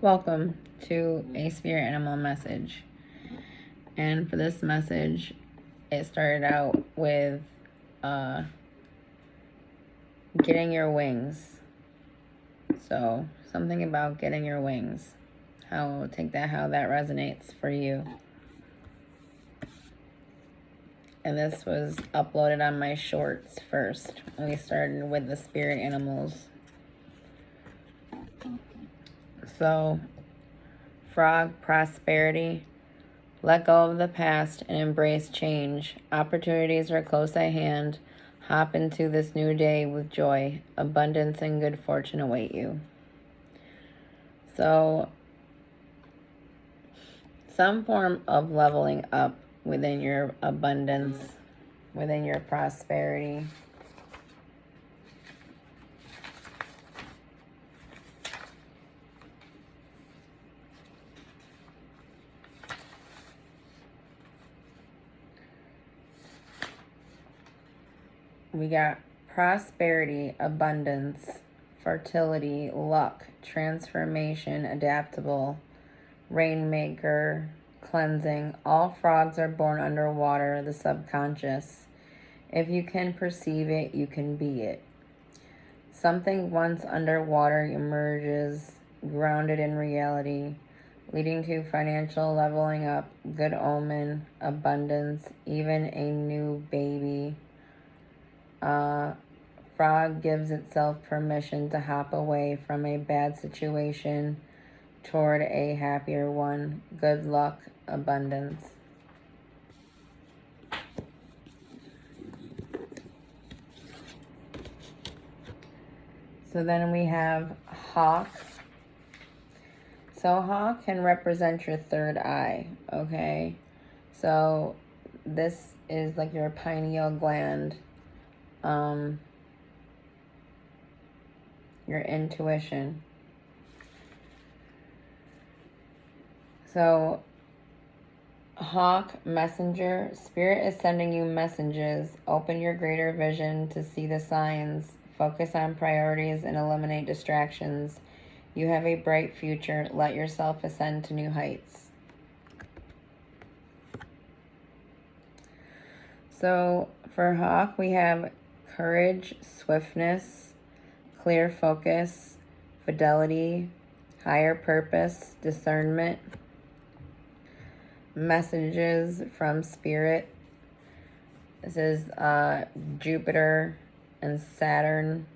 Welcome to a spirit animal message. And for this message, it started out with getting your wings. So, something about getting your wings. How that resonates for you. And this was uploaded on my shorts first. We started with the spirit animals. So, frog prosperity. Let go of the past and embrace change. Opportunities are close at hand. Hop into this new day with joy. Abundance and good fortune await you. So, some form of leveling up within your abundance, within your prosperity. We got prosperity, abundance, fertility, luck, transformation, adaptable, rainmaker, cleansing. All frogs are born underwater, the subconscious. If you can perceive it, you can be it. Something once underwater emerges, grounded in reality, leading to financial leveling up, good omen, abundance, even a new baby. Frog gives itself permission to hop away from a bad situation toward a happier one. Good luck, abundance. So then we have hawk. So hawk can represent your third eye, okay? So this is like your pineal gland, your intuition. So hawk, messenger, spirit is sending you messages. Open your greater vision to see the signs. Focus on priorities and eliminate distractions. You have a bright future. Let yourself ascend to new heights. So for hawk, we have courage, swiftness, clear focus, fidelity, higher purpose, discernment, messages from spirit. This is Jupiter and Saturn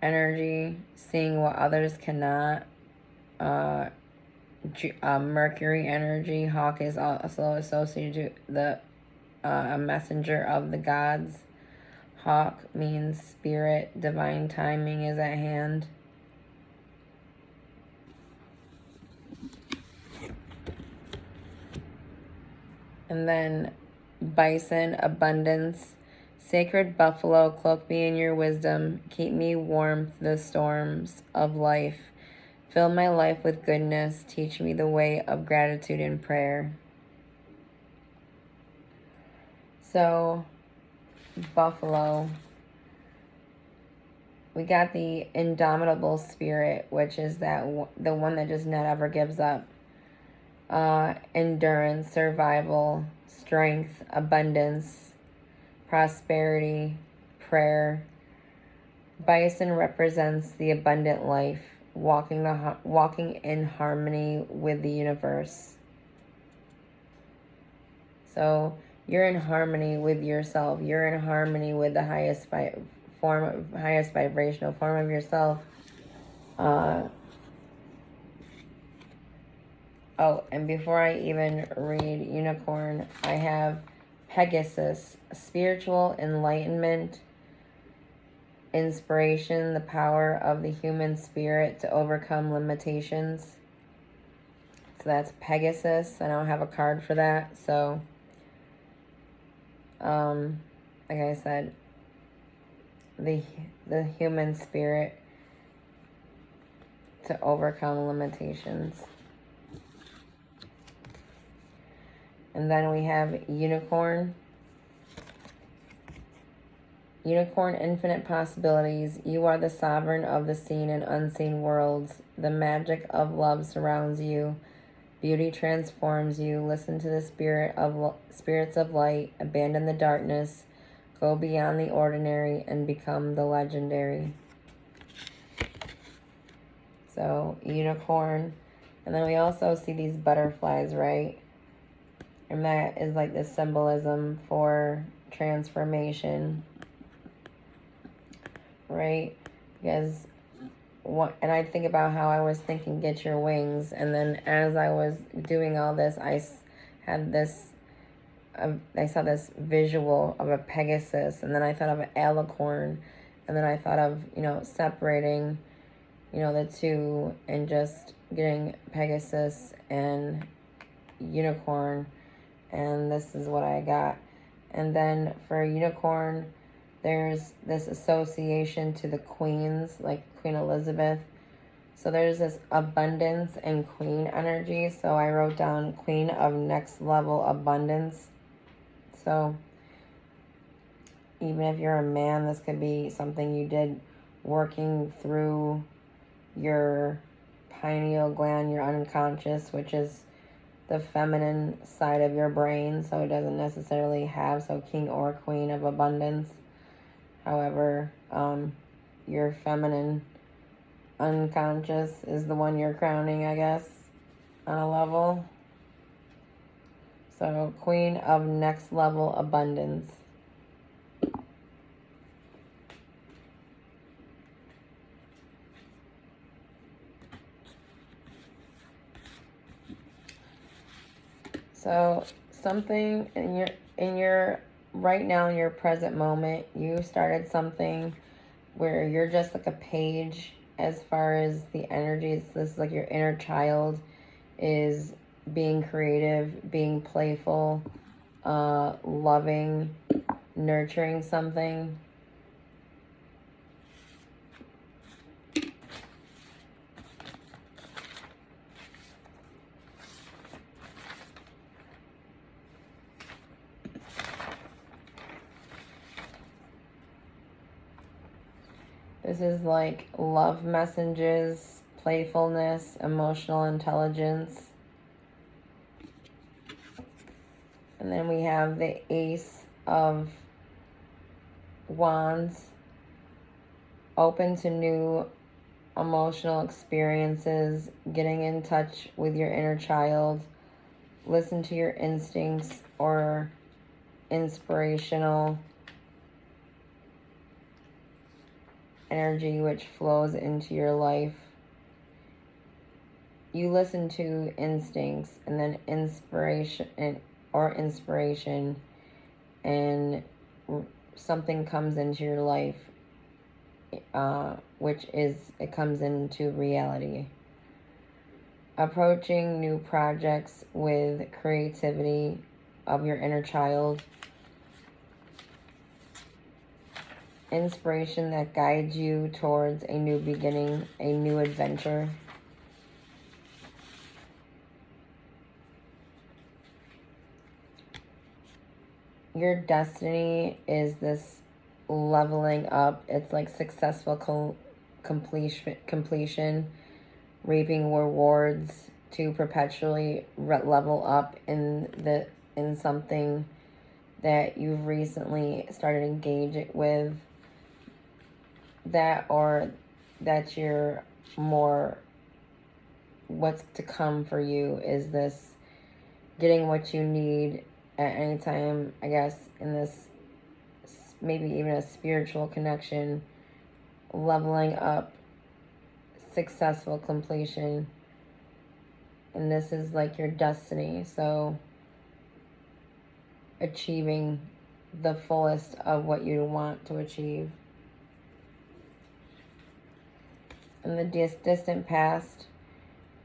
energy, seeing what others cannot. Mercury energy. Hawk is also associated to a messenger of the gods. Hawk means spirit, divine timing is at hand. And then bison, abundance. Sacred buffalo, cloak me in your wisdom. Keep me warm through the storms of life. Fill my life with goodness. Teach me the way of gratitude and prayer. So, buffalo. We got the indomitable spirit, which is the one that just never gives up. Endurance, survival, strength, abundance, prosperity, prayer. Bison represents the abundant life, walking in harmony with the universe. So you're in harmony with yourself. You're in harmony with the highest vibrational form of yourself. Oh, and before I even read unicorn, I have Pegasus, spiritual enlightenment, inspiration, the power of the human spirit to overcome limitations. So that's Pegasus. I don't have a card for that. So, like I said, the human spirit to overcome limitations. And then we have unicorn. Unicorn, infinite possibilities. You are the sovereign of the seen and unseen worlds. The magic of love surrounds you. Beauty transforms you. Listen to the spirits of light. Abandon the darkness. Go beyond the ordinary and become the legendary. So, unicorn. And then we also see these butterflies, right? And that is like the symbolism for transformation, right? Because and I think about how I was thinking, get your wings. And then as I was doing all this, I saw this visual of a Pegasus, and then I thought of an alicorn, and then I thought of, separating, the two and just getting Pegasus and unicorn, and this is what I got. And then for unicorn, there's this association to the queens, like Queen Elizabeth. So there's this abundance and queen energy. So I wrote down queen of next level abundance. So even if you're a man, this could be something you did working through your pineal gland, your unconscious, which is the feminine side of your brain. So it doesn't necessarily have, so king or queen of abundance. However, your feminine unconscious is the one you're crowning, I guess, on a level. So, queen of next level abundance. So, something in your right now, in your present moment, you started something where you're just like a page as far as the energies. This is like your inner child is being creative, being playful, loving, nurturing something. This is like love messages, playfulness, emotional intelligence. And then we have the Ace of Wands, open to new emotional experiences, getting in touch with your inner child, listen to your instincts or inspirational energy which flows into your life. You listen to instincts and then inspiration and something comes into your life, which is, it comes into reality. Approaching new projects with creativity of your inner child. Inspiration that guides you towards a new beginning, a new adventure. Your destiny is this leveling up. It's like successful completion, reaping rewards to perpetually level up in something that you've recently started engaging with, that or that you're more, what's to come for you is this getting what you need at any time, I guess, in this maybe even a spiritual connection, leveling up, successful completion. And this is like your destiny. So achieving the fullest of what you want to achieve. In the distant past,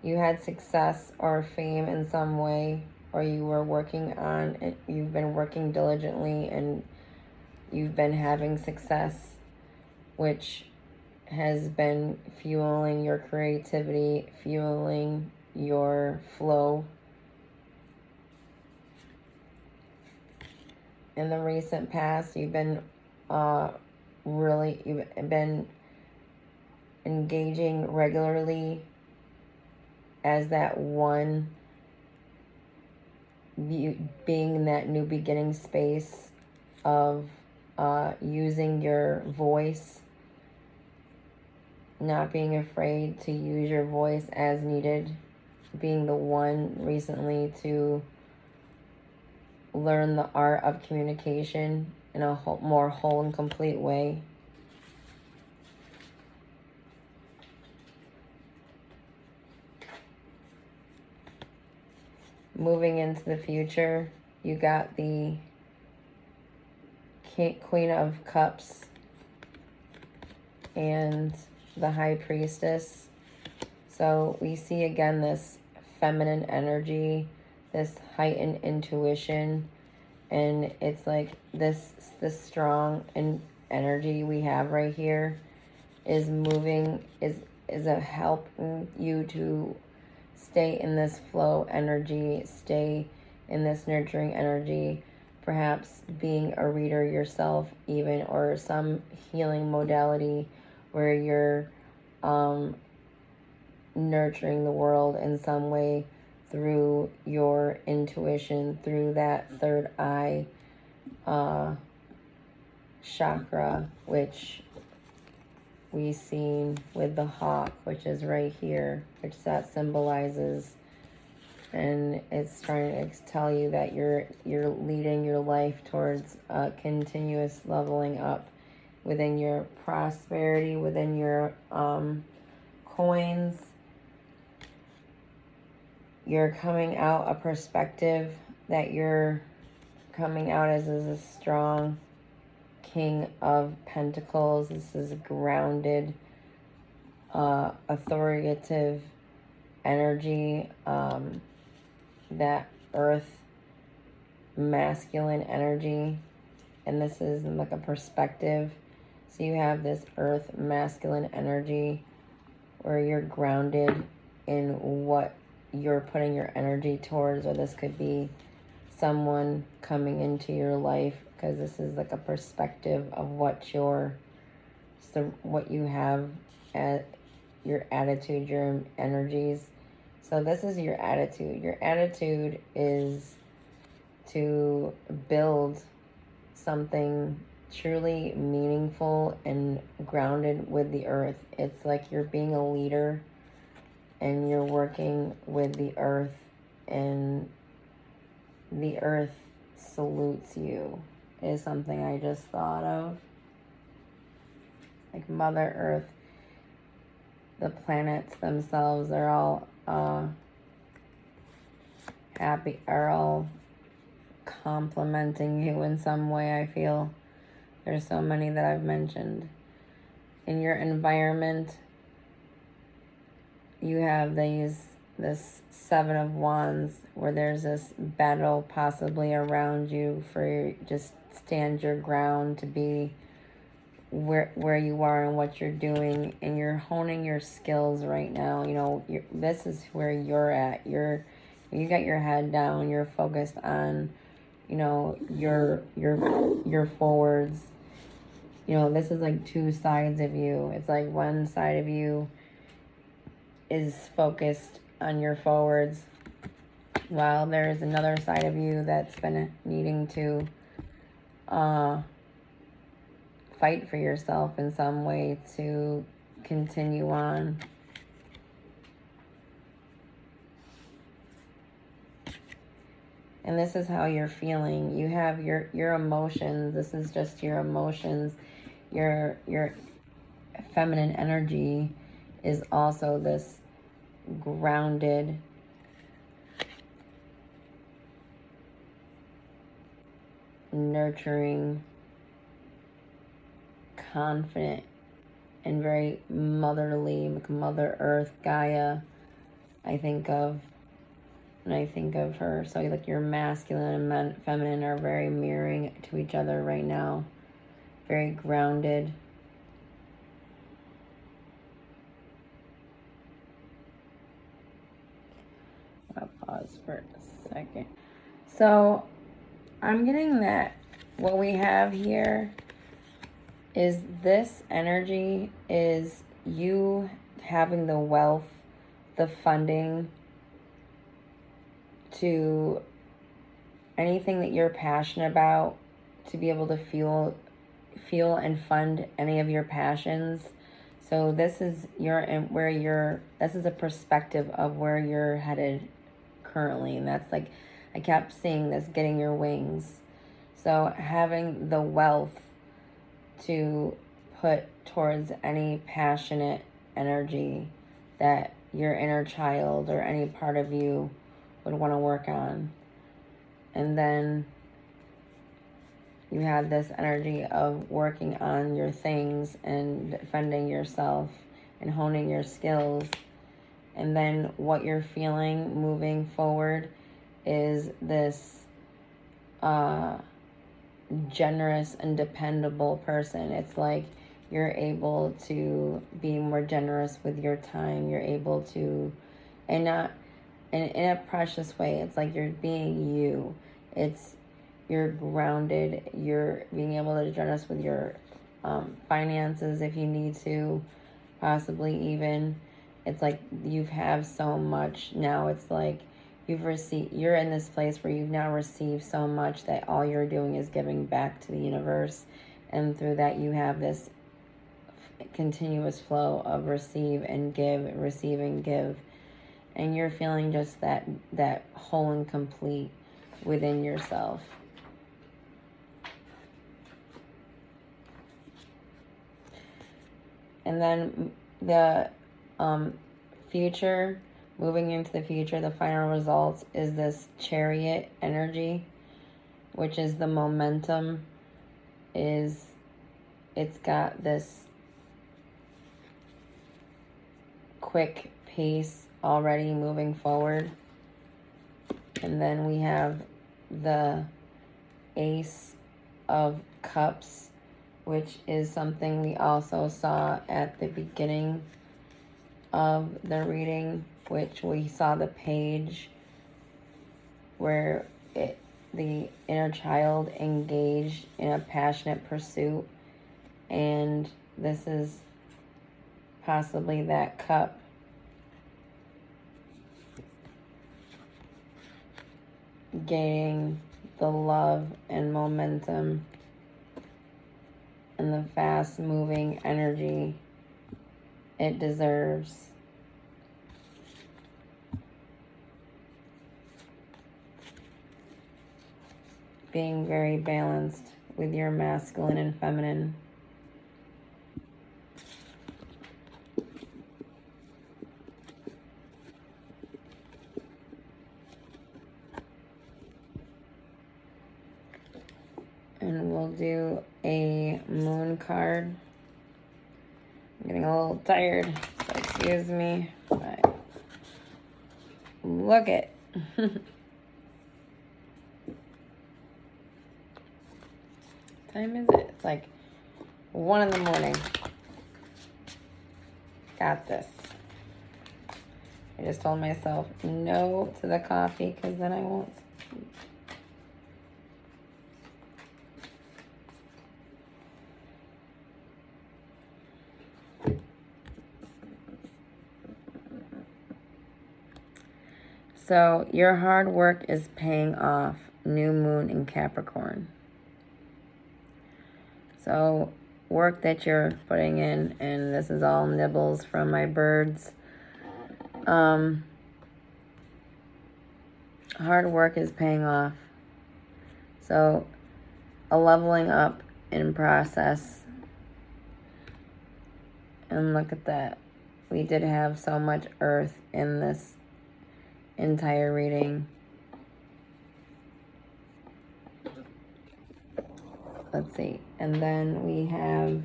you had success or fame in some way, or you were working on it, you've been working diligently and you've been having success, which has been fueling your creativity, fueling your flow. In the recent past, you've been really, you've been engaging regularly as that one, being in that new beginning space of using your voice, not being afraid to use your voice as needed, being the one recently to learn the art of communication in a more whole and complete way. Moving into the future, you got the Queen of Cups and the High Priestess. So we see again this feminine energy, this heightened intuition, and it's like this strong energy we have right here is moving, is helping you to stay in this flow energy, stay in this nurturing energy, perhaps being a reader yourself even, or some healing modality where you're nurturing the world in some way through your intuition, through that third eye chakra, which we seen with the hawk, which is right here, which that symbolizes, and it's trying to tell you that you're leading your life towards a continuous leveling up within your prosperity, within your coins. You're coming out a perspective that you're coming out as a strong King of Pentacles. This is grounded, authoritative energy, that earth masculine energy, and this is like a perspective. So you have this earth masculine energy where you're grounded in what you're putting your energy towards, or this could be someone coming into your life, because this is like a perspective of what what you have at your attitude, your energies. So this is your attitude. Your attitude is to build something truly meaningful and grounded with the earth. It's like you're being a leader and you're working with the earth, and the earth salutes you, is something I just thought of. Like Mother Earth, the planets themselves, they're all happy, are all complimenting you in some way, I feel. There's so many that I've mentioned. In your environment, you have this Seven of Wands, where there's this battle possibly around you for just stand your ground, to be where you are and what you're doing, and you're honing your skills right now. You know, this is where you're at. You got your head down. You're focused on, you know, your forwards. You know, this is like two sides of you. It's like one side of you is focused on your forwards, while there's another side of you that's been needing to fight for yourself in some way to continue on. And this is how you're feeling. You have your emotions. This is just your emotions. Your feminine energy is also this grounded, nurturing, confident, and very motherly, like Mother Earth, Gaia, I think of when I think of her. So like your masculine and feminine are very mirroring to each other right now. Very grounded. I'll pause for a second. So I'm getting that what we have here is this energy is you having the wealth, the funding to anything that you're passionate about, to be able to feel and fund any of your passions. So this is this is a perspective of where you're headed currently, and that's like, I kept seeing this, getting your wings. So having the wealth to put towards any passionate energy that your inner child or any part of you would want to work on. And then you have this energy of working on your things and defending yourself and honing your skills. And then what you're feeling moving forward is this generous and dependable person. It's like you're able to be more generous with your time. You're able to, and not in a precious way. It's like you're being you. You're grounded. You're being able to be generous with your finances if you need to, possibly even. It's like you have so much now. It's like you're in this place where you've now received so much that all you're doing is giving back to the universe. And through that, you have this continuous flow of receive and give, receive and give. And you're feeling just that whole and complete within yourself. And then the future, moving into the future, the final results is this Chariot energy, which is the momentum. It's got this quick pace already moving forward. And then we have the Ace of Cups, which is something we also saw at the beginning of the reading, which we saw the page where the inner child engaged in a passionate pursuit, and this is possibly that cup gaining the love and momentum and the fast moving energy it deserves. Being very balanced with your masculine and feminine. And we'll do a moon card. I'm getting a little tired, so excuse me. But look it. Time is it? It's like 1 a.m. Got this. I just told myself no to the coffee because then I won't sleep. So your hard work is paying off. New moon in Capricorn. So work that you're putting in, and this is all nibbles from my birds. Hard work is paying off. So a leveling up in process. And look at that. We did have so much earth in this entire reading. Let's see. And then we have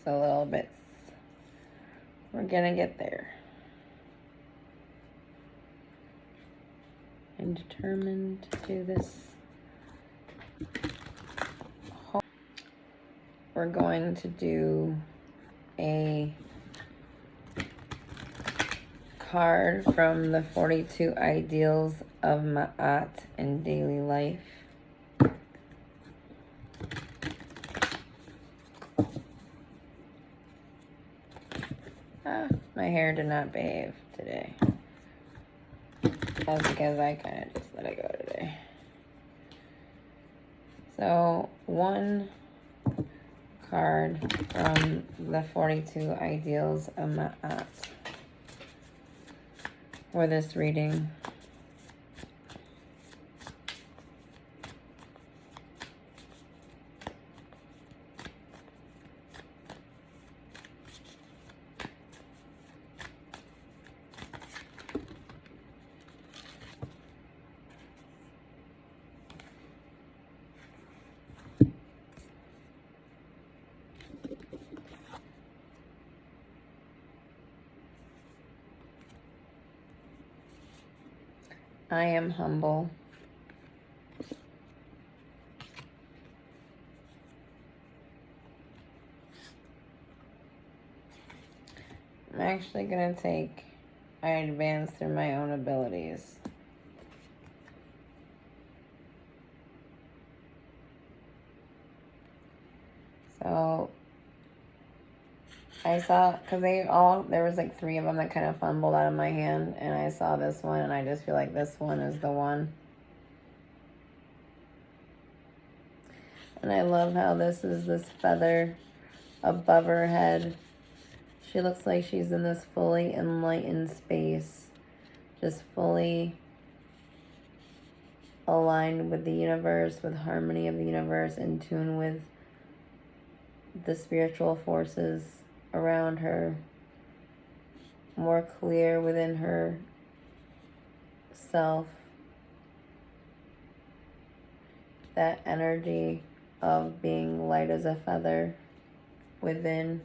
So little bits. We're gonna get there. I'm determined to do this. We're going to do a card from the 42 Ideals of Ma'at in Daily Life. My hair did not behave today. That's because I kind of just let it go today. So, one card from the 42 Ideals of Ma'at for this reading. I am humble. I'm actually going to take, I advance through my own abilities. So, I saw, because there was like 3 of them that kind of fumbled out of my hand, and I saw this one, and I just feel like this one is the one. And I love how this is this feather above her head. She looks like she's in this fully enlightened space, just fully aligned with the universe, with harmony of the universe, in tune with the spiritual forces around her, more clear within her self. That energy of being light as a feather within.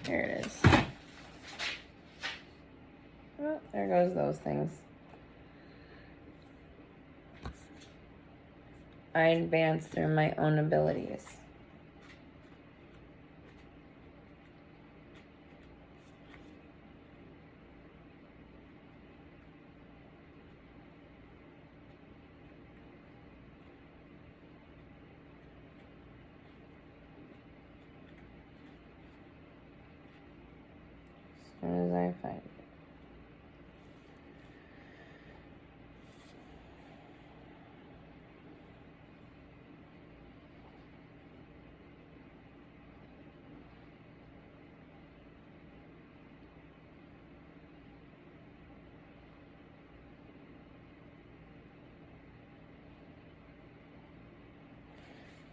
Here it is. Oh, there goes those things. I advance through my own abilities. As soon as I find it.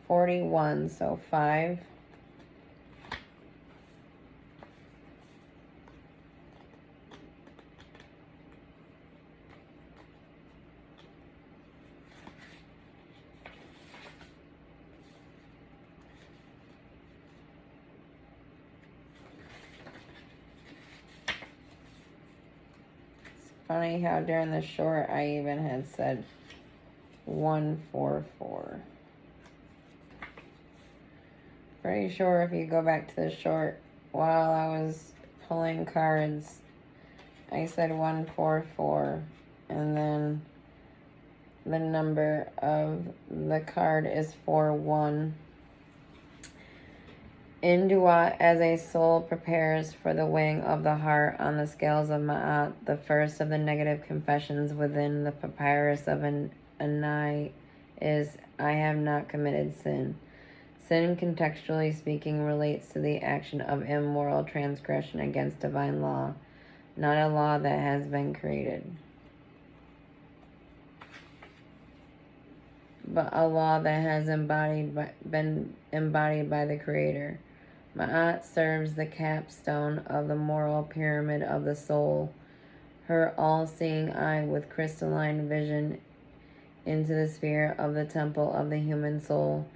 $41, so 5. Funny how during the short I even had said 144. Pretty sure if you go back to the short, while I was pulling cards, I said 144, and then the number of the card is 41. Induat, as a soul prepares for the weighing of the heart on the scales of Ma'at, the first of the negative confessions within the papyrus of an Anai is, I have not committed sin. Sin, contextually speaking, relates to the action of immoral transgression against divine law, not a law that has been created. but a law that has been embodied by the Creator. Ma'at serves the capstone of the moral pyramid of the soul, her all-seeing eye with crystalline vision into the sphere of the temple of the human soul.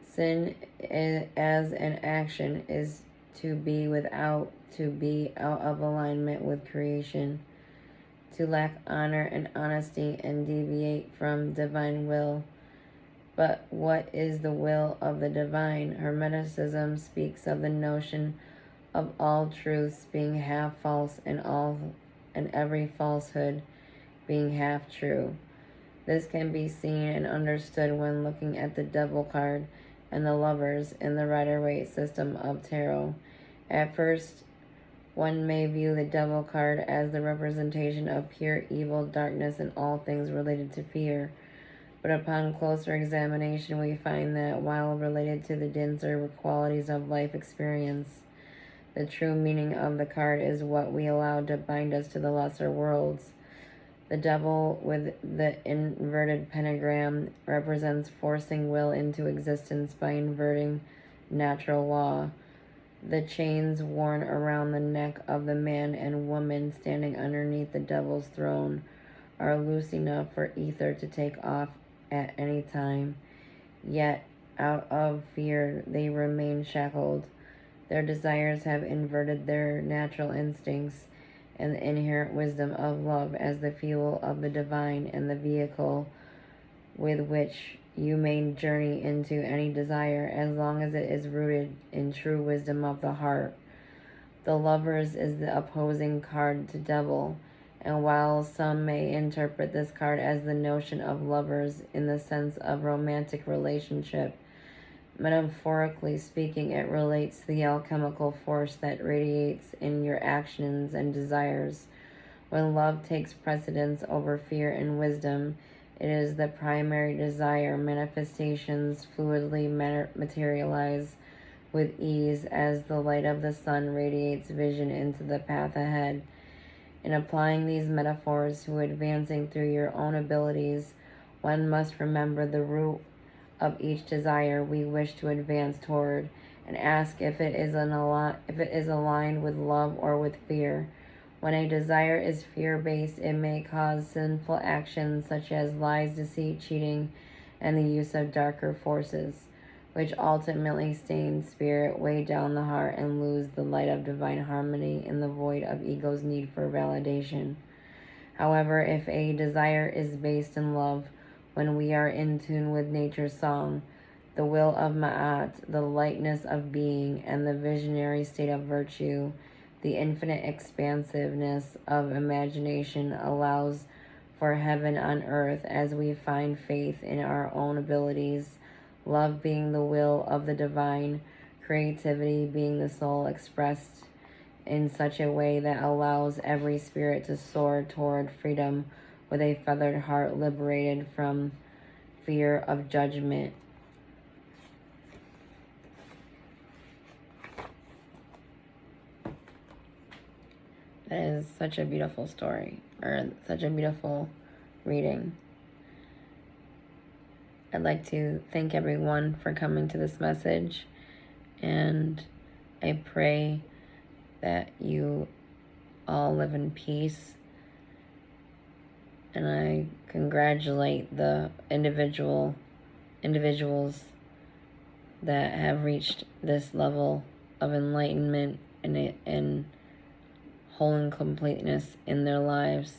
Sin as an action is to be out of alignment with creation, to lack honor and honesty and deviate from divine will. But what is the will of the divine? Hermeticism speaks of the notion of all truths being half false and every falsehood being half true. This can be seen and understood when looking at the Devil card and the Lovers in the Rider-Waite system of tarot. At first, one may view the Devil card as the representation of pure evil, darkness, and all things related to fear. But upon closer examination, we find that while related to the denser qualities of life experience, the true meaning of the card is what we allow to bind us to the lesser worlds. The Devil with the inverted pentagram represents forcing will into existence by inverting natural law. The chains worn around the neck of the man and woman standing underneath the Devil's throne are loose enough for ether to take off at any time, yet out of fear they remain shackled. Their desires have inverted their natural instincts and the inherent wisdom of love as the fuel of the divine and the vehicle with which you may journey into any desire as long as it is rooted in true wisdom of the heart. The Lovers is the opposing card to Devil, and while some may interpret this card as the notion of lovers in the sense of romantic relationship, metaphorically speaking, it relates to the alchemical force that radiates in your actions and desires. When love takes precedence over fear and wisdom, it is the primary desire. Manifestations fluidly materialize with ease as the light of the sun radiates vision into the path ahead. In applying these metaphors to advancing through your own abilities, one must remember the root of each desire we wish to advance toward, and ask if it is aligned with love or with fear. When a desire is fear-based, it may cause sinful actions such as lies, deceit, cheating, and the use of darker forces, which ultimately stain spirit, weigh down the heart, and lose the light of divine harmony in the void of ego's need for validation. However, if a desire is based in love, when we are in tune with nature's song, the will of Ma'at, the lightness of being, and the visionary state of virtue, the infinite expansiveness of imagination allows for heaven on earth as we find faith in our own abilities, love being the will of the divine, creativity being the soul expressed in such a way that allows every spirit to soar toward freedom with a feathered heart liberated from fear of judgment. That is such a beautiful story, or such a beautiful reading. I'd like to thank everyone for coming to this message, and I pray that you all live in peace, and I congratulate the individuals that have reached this level of enlightenment and whole and completeness in their lives.